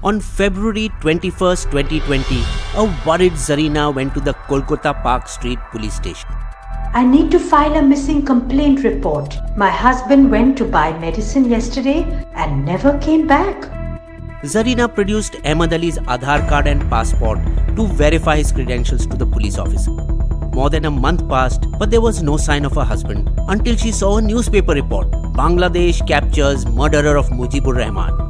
On February 21st, 2020, a worried Zarina went to the Kolkata Park Street police station. I need to file a missing complaint report. My husband went to buy medicine yesterday and never came back. Zarina produced Ahmed Ali's Aadhaar card and passport to verify his credentials to the police officer. More than a month passed, but there was no sign of her husband until she saw a newspaper report. Bangladesh captures murderer of Mujibur Rahman.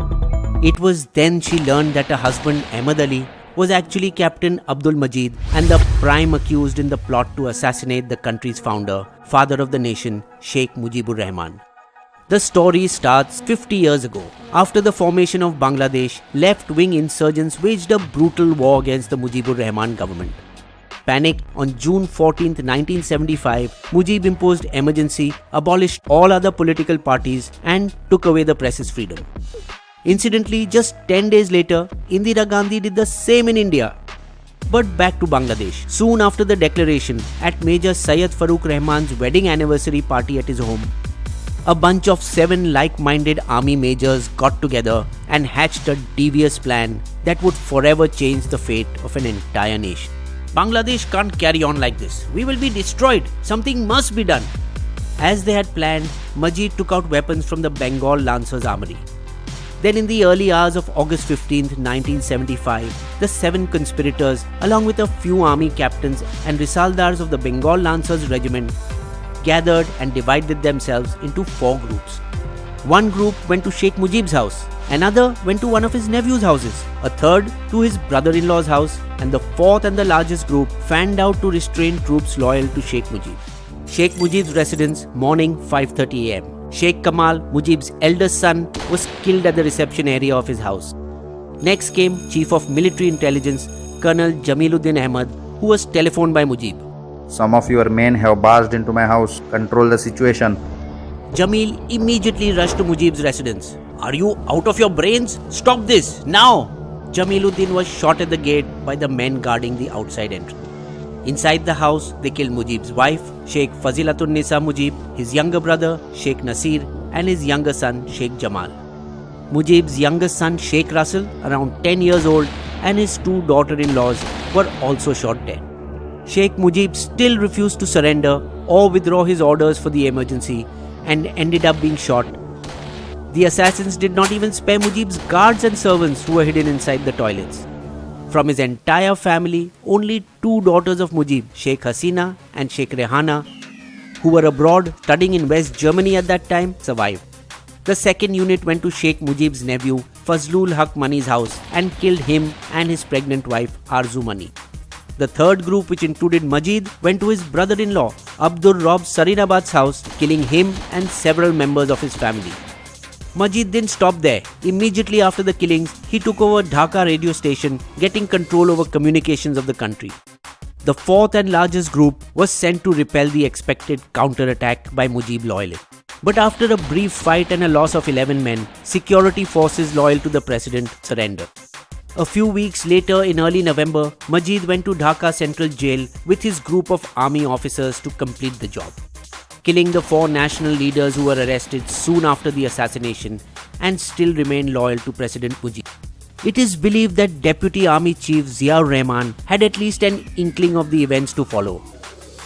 It was then she learned that her husband Ahmed Ali was actually Captain Abdul Majid and the prime accused in the plot to assassinate the country's founder, father of the nation, Sheikh Mujibur Rahman. The story starts 50 years ago. After the formation of Bangladesh, left-wing insurgents waged a brutal war against the Mujibur Rahman government. Panicked, on June 14, 1975, Mujib imposed emergency, abolished all other political parties and took away the press's freedom. Incidentally, just 10 days later, Indira Gandhi did the same in India. But back to Bangladesh. Soon after the declaration, at Major Syed Farooq Rahman's wedding anniversary party at his home, a bunch of 7 like-minded army majors got together and hatched a devious plan that would forever change the fate of an entire nation. Bangladesh can't carry on like this. We will be destroyed. Something must be done. As they had planned, Majid took out weapons from the Bengal Lancers armory. Then in the early hours of August 15, 1975, the 7 conspirators, along with a few army captains and Risaldars of the Bengal Lancers regiment, gathered and divided themselves into 4 groups. One group went to Sheikh Mujib's house, another went to one of his nephew's houses, a third to his brother-in-law's house, and the 4th and the largest group fanned out to restrain troops loyal to Sheikh Mujib. Sheikh Mujib's residence, morning 5:30 am. Sheikh Kamal, Mujib's eldest son, was killed at the reception area of his house. Next came Chief of Military Intelligence, Colonel Jamiluddin Ahmad, who was telephoned by Mujib. Some of your men have barged into my house. Control the situation. Jamil immediately rushed to Mujib's residence. Are you out of your brains? Stop this, now! Jamiluddin was shot at the gate by the men guarding the outside entrance. Inside the house, they killed Mujib's wife, Sheikh Fazilatun Nisa Mujib, his younger brother, Sheikh Nasir, and his younger son, Sheikh Jamal. Mujib's youngest son, Sheikh Russell, around 10 years old, and his 2 daughter-in-laws were also shot dead. Sheikh Mujib still refused to surrender or withdraw his orders for the emergency and ended up being shot. The assassins did not even spare Mujib's guards and servants who were hidden inside the toilets. From his entire family, only 2 daughters of Mujib, Sheikh Hasina and Sheikh Rehana, who were abroad studying in West Germany at that time, survived. The second unit went to Sheikh Mujib's nephew, Fazlul Haq Mani's house and killed him and his pregnant wife, Arzu Mani. The third group, which included Majid, went to his brother-in-law, Abdur Rob Sarinabad's house, killing him and several members of his family. Majid didn't stop there. Immediately after the killings, he took over Dhaka radio station, getting control over communications of the country. The 4th and largest group was sent to repel the expected counterattack by Mujib loyalists. But after a brief fight and a loss of 11 men, security forces loyal to the president surrendered. A few weeks later, in early November, Majid went to Dhaka Central Jail with his group of army officers to complete the job, killing the 4 national leaders who were arrested soon after the assassination and still remain loyal to President Mujib. It is believed that Deputy Army Chief Ziaur Rahman had at least an inkling of the events to follow.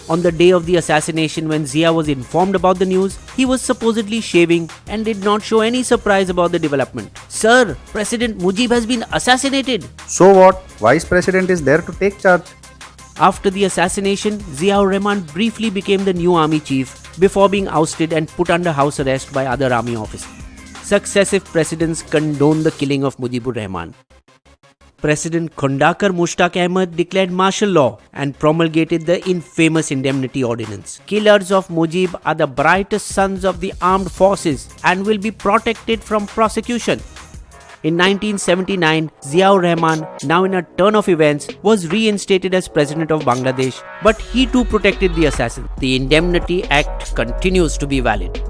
On the day of the assassination, when Zia was informed about the news, he was supposedly shaving and did not show any surprise about the development. Sir, President Mujib has been assassinated. So what? Vice President is there to take charge. After the assassination, Ziaur Rahman briefly became the new army chief before being ousted and put under house arrest by other army officers. Successive presidents condoned the killing of Mujibur Rahman. President Khondakar Mushtaq Ahmed declared martial law and promulgated the infamous Indemnity Ordinance. Killers of Mujib are the brightest sons of the armed forces and will be protected from prosecution. In 1979, Ziaur Rahman, now in a turn of events, was reinstated as President of Bangladesh, but he too protected the assassin. The Indemnity Act continues to be valid,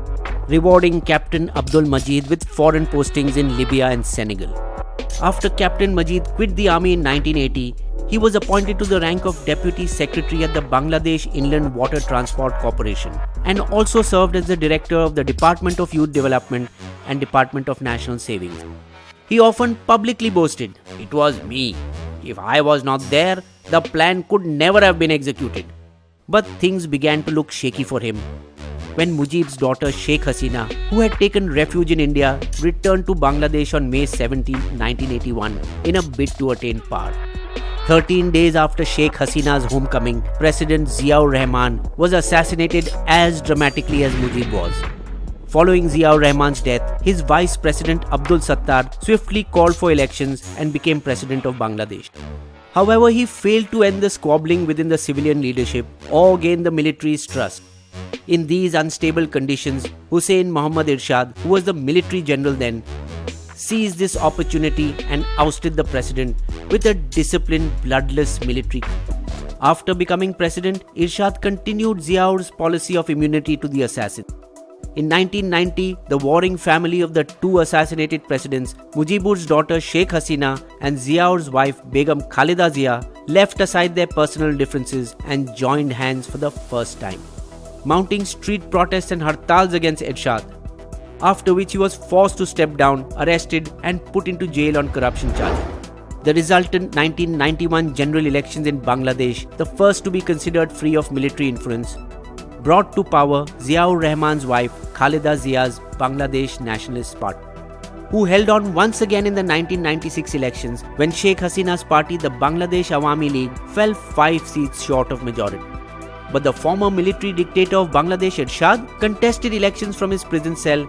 rewarding Captain Abdul Majid with foreign postings in Libya and Senegal. After Captain Majid quit the army in 1980, he was appointed to the rank of Deputy Secretary at the Bangladesh Inland Water Transport Corporation and also served as the Director of the Department of Youth Development and Department of National Savings. He often publicly boasted, "It was me. If I was not there, the plan could never have been executed." But things began to look shaky for him when Mujib's daughter Sheikh Hasina, who had taken refuge in India, returned to Bangladesh on May 17, 1981 in a bid to attain power. 13 days after Sheikh Hasina's homecoming, President Ziaur Rahman was assassinated as dramatically as Mujib was. Following Ziaur Rahman's death, his vice president Abdul Sattar swiftly called for elections and became president of Bangladesh. However, he failed to end the squabbling within the civilian leadership or gain the military's trust. In these unstable conditions, Hussein Muhammad Irshad, who was the military general then, seized this opportunity and ousted the president with a disciplined, bloodless military coup. After becoming president, Irshad continued Ziaur's policy of immunity to the assassin. In 1990, the warring family of the two assassinated presidents, Mujibur's daughter Sheikh Hasina and Ziaur's wife Begum Khalida Zia, left aside their personal differences and joined hands for the first time, mounting street protests and hartals against Irshad, after which he was forced to step down, arrested and put into jail on corruption charges. The resultant 1991 general elections in Bangladesh, the first to be considered free of military influence, brought to power Ziaur Rahman's wife Khalida Zia's Bangladesh Nationalist Party, who held on once again in the 1996 elections when Sheikh Hasina's party, the Bangladesh Awami League, fell 5 seats short of majority. But the former military dictator of Bangladesh, Irshad, contested elections from his prison cell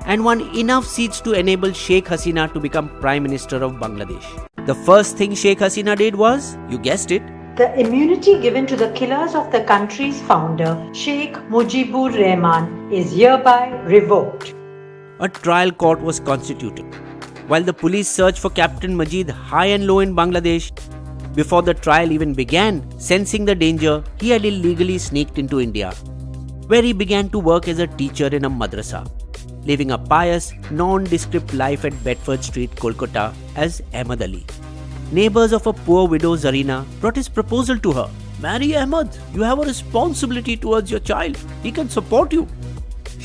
and won enough seats to enable Sheikh Hasina to become Prime Minister of Bangladesh. The first thing Sheikh Hasina did was, you guessed it, The immunity given to the killers of the country's founder, Sheikh Mujibur Rahman, is hereby revoked. A trial court was constituted. While the police searched for Captain Majid high and low in Bangladesh, before the trial even began, sensing the danger, he had illegally sneaked into India, where he began to work as a teacher in a madrasa, living a pious, nondescript life at Bedford Street, Kolkata as Ahmad Ali. Neighbors of a poor widow Zarina brought his proposal to her. "Marry Ahmad, you have a responsibility towards your child. He can support you."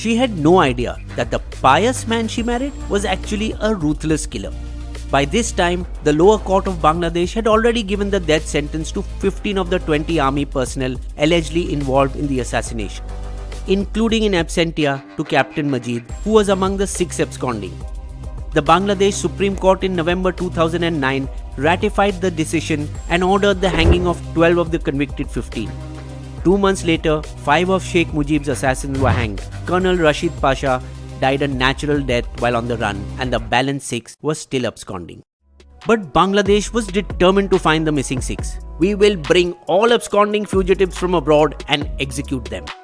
She had no idea that the pious man she married was actually a ruthless killer. By this time, the lower court of Bangladesh had already given the death sentence to 15 of the 20 army personnel allegedly involved in the assassination, including in absentia to Captain Majid, who was among the 6 absconding. The Bangladesh Supreme Court in November 2009 ratified the decision and ordered the hanging of 12 of the convicted 15. 2 months later, 5 of Sheikh Mujib's assassins were hanged. Colonel Rashid Pasha died a natural death while on the run, and the balance 6 were still absconding. But Bangladesh was determined to find the missing 6. "We will bring all absconding fugitives from abroad and execute them."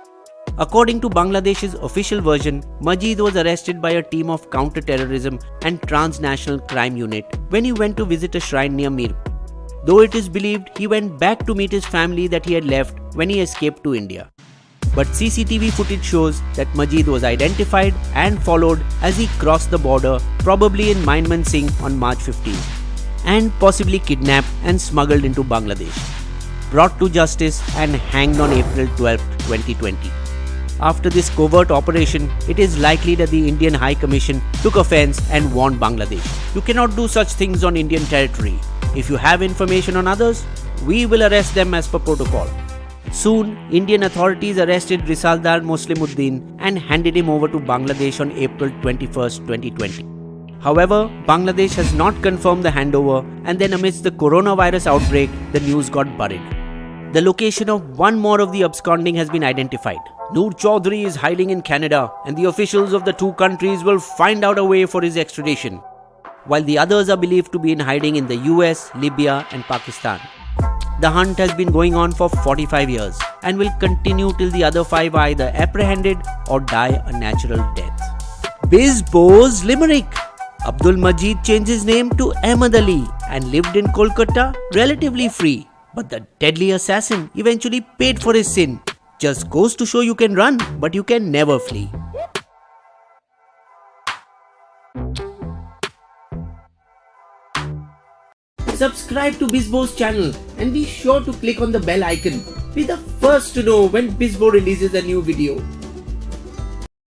According to Bangladesh's official version, Majid was arrested by a team of counter-terrorism and transnational crime unit when he went to visit a shrine near Mir. Though it is believed he went back to meet his family that he had left when he escaped to India. But CCTV footage shows that Majid was identified and followed as he crossed the border, probably in Maiman Singh on March 15, and possibly kidnapped and smuggled into Bangladesh, brought to justice and hanged on April 12, 2020. After this covert operation, it is likely that the Indian High Commission took offense and warned Bangladesh. "You cannot do such things on Indian territory. If you have information on others, we will arrest them as per protocol." Soon, Indian authorities arrested Risaldar Muslimuddin and handed him over to Bangladesh on April 21, 2020. However, Bangladesh has not confirmed the handover, and then amidst the coronavirus outbreak, the news got buried. The location of one more of the absconding has been identified. Noor Chaudhary is hiding in Canada, and the officials of the 2 countries will find out a way for his extradition, while the others are believed to be in hiding in the US, Libya and Pakistan. The hunt has been going on for 45 years and will continue till the other 5 are either apprehended or die a natural death. Bizbo's Limerick. Abdul Majid changed his name to Ahmad Ali and lived in Kolkata relatively free. But the deadly assassin eventually paid for his sin. Just goes to show you can run, but you can never flee. Subscribe to Bizbo's channel and be sure to click on the bell icon. Be the first to know when Bizbo releases a new video.